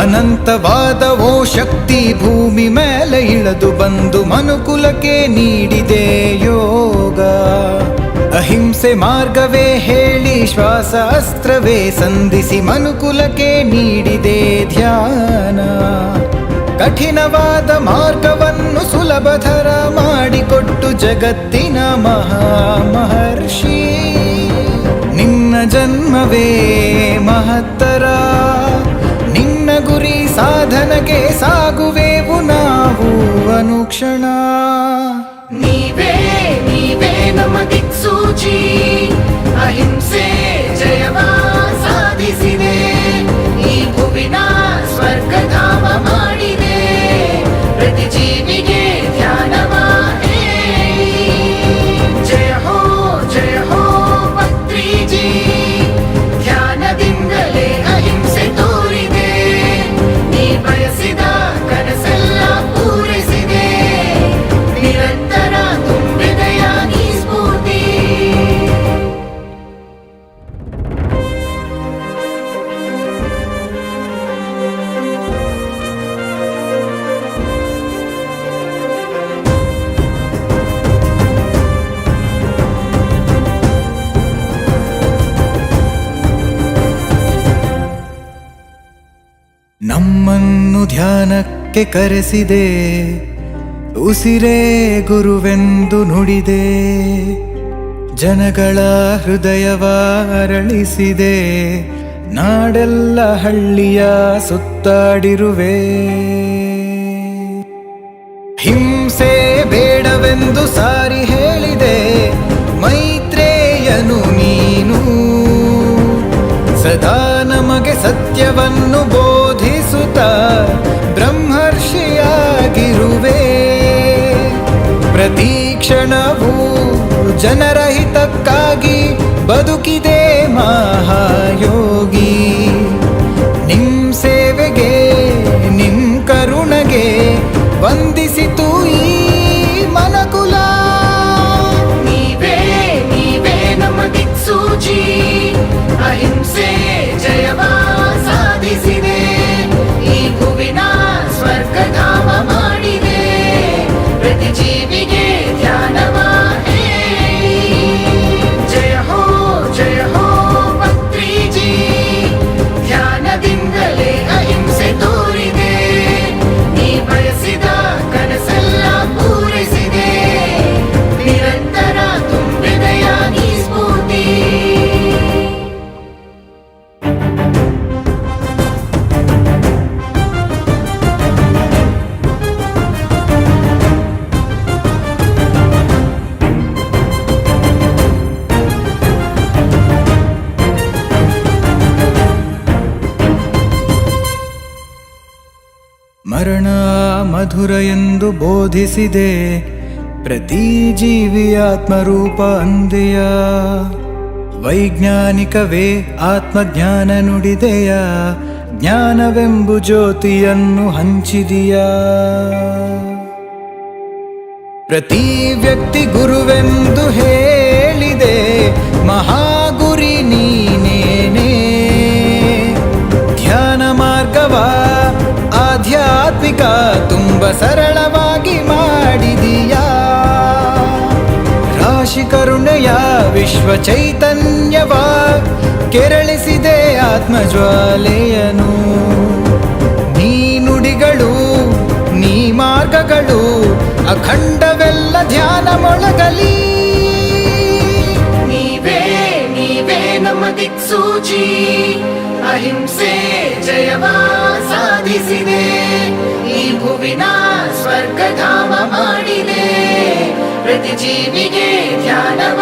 ಅನಂತವಾದ ಓ ಶಕ್ತಿ ಭೂಮಿ ಮೇಲೆ ಇಳಿದು ಬಂದು ಮನುಕುಲಕ್ಕೆ ನೀಡಿದೆ ಯೋಗ. ಅಹಿಂಸೆ ಮಾರ್ಗವೇ ಹೇಳಿ ಶ್ವಾಸ ಅಸ್ತ್ರವೇ ಸಂಧಿಸಿ ಮನುಕುಲಕ್ಕೆ ನೀಡಿದೆ ಧ್ಯಾನ. ಕಠಿಣವಾದ ಮಾರ್ಗವನ್ನು ಸುಲಭತರ ಮಾಡಿಕೊಟ್ಟು ಜಗತ್ತಿನ ಮಹಾಮಹರ್ಷಿ. ನಿನ್ನ ಜನ್ಮವೇ ಮಹತ್ತರ, ನಿನ್ನ ಗುರಿ ಸಾಧನೆಗೆ ಸಾಗುವೆವು ನಾವು ಅನುಕ್ಷಣ. ನೀವೇ ನೀವೇ ನಮ್ಮ ದಿಕ್ಸೂಚಿ, ಅಹಿಂಸೆ ಜಯವ ಸಾಧಿಸಿದೆ, ಈ ಭುವಿನ ಸ್ವರ್ಗಧಾಮ ಮಾಡಿದೆ, ಪ್ರತಿ ಜೀವಿಗೆ ಧ್ಯಾನವ ಹೇಳಿ. ಜಯ ಹೋ ಪತ್ರಿಜಿ, ಧ್ಯಾನದಿಂದಲೇ ಅಹಿಂಸೆ ತೋರಿದೆ, ನೀ ಬಯಸಿದ ಕನಸೆಲ್ಲ ಪೂರೈಸಿದೆ, ನಿರಂತರ ತುಂಬಿದೆಯ ನೀ ಸ್ಫೂರ್ತಿ. ನಮ್ಮನ್ನು ಧ್ಯಾನಕ್ಕೆ ಕರೆಸಿದೆ, ಉಸಿರೇ ಗುರುವೆಂದು ನುಡಿದೆ, ಜನಗಳ ಹೃದಯವ ಅರಳಿಸಿದೆ, ನಾಡೆಲ್ಲ ಹಳ್ಳಿಯ ಸುತ್ತಾಡಿರುವೆ. ಹಿಂಸೆ ಬೇಡವೆಂದು ಸಾರಿ ಹೇಳಿದೆ, ಮೈತ್ರೇಯನು ನೀನು, ಸದಾ ನಮಗೆ ಸತ್ಯವನ್ನು ಬೋಧಿಸುತ್ತ ಬ್ರಹ್ಮರ್ಷಿಯಾಗಿರುವೆ. ಪ್ರತಿ ಕ್ಷಣವೂ ಜನರ ಹಿತಕ್ಕಾಗಿ ಬದುಕಿದೆ ಮಹಾಯೋಗಿ. ನಿಮ್ ಸೇವೆಗೆ ನಿಮ್ ಕರುಣಗೆ ವಂದಿಸಿತು ಈ ಮನಕುಲ. ನೀವೇ ನೀವೇ ನಮ್ಮ ದಿಕ್ಸೂಚಿ, ಅಹಿಂಸೆ ಜಯವ ಸಾಧಿಸಿದೆ, ಈ ಭುವಿನ ಸ್ವರ್ಗಧಾಮ ಮಾಡಿದೆ, ಪ್ರತಿ ಜೀವಿಗೆ ಧ್ಯಾನವ ಹೇಳಿ. ಜಯ ಹೋ ಪತ್ರಿಜಿ, ಧ್ಯಾನದಿಂದಲೇ ಅಹಿಂಸೆ ತೋರಿದೆ, ನೀ ಬಯಸಿದ ಕನಸೆಲ್ಲ ಪೂರೈಸಿದೆ, ನಿರಂತರ ತುಂಬಿದೆಯ ನೀ ಸ್ಫೂರ್ತಿ. ಮರಣ ಮಧುರ ಎಂದು ಬೋಧಿಸಿದೆ, ಪ್ರತಿ ಜೀವಿಯ ಆತ್ಮರೂಪ ಅಂದೆಯ. ವೈಜ್ಞಾನಿಕವೇ ಆತ್ಮಜ್ಞಾನ ನುಡಿದೆಯ, ಜ್ಞಾನವೆಂಬು ಜ್ಯೋತಿಯನ್ನು ಹಂಚಿದೆಯ. ಪ್ರತಿ ವ್ಯಕ್ತಿ ಗುರುವೆಂದು ಹೇಳಿದೆ, ಮಹಾಗುರಿ ನೀನೇನೆ. ಧ್ಯಾನ ಮಾರ್ಗವ ಆಧ್ಯಾತ್ಮಿಕ ತುಂಬ ಸರಳವಾಗಿ ಮಾಡಿದೀಯಾ. ರಾಶಿ ಕರುಣೆಯ ವಿಶ್ವ ಚೈತನ್ಯವ ಕೆರಳಿಸಿದೆ ಆತ್ಮಜ್ವಾಲೆಯನು. ನೀ ನುಡಿಗಳು ನೀ ಮಾರ್ಗಗಳು ಅಖಂಡವೆಲ್ಲ ಧ್ಯಾನ ಮೊಳಗಲಿ. ನೀವೇ ನೀವೇ ನಮ್ಮ ದಿಕ್ಸೂಚಿ, ಅಹಿಂಸೆ ಜಯವ ಸಾಧಿಸಿದೆ, ಈ ಭುವಿನ ಸ್ವರ್ಗಧಾಮ ಮಾಡಿದೆ, ಪ್ರತಿ ಜೀವಿಗೆ ಧ್ಯಾನವ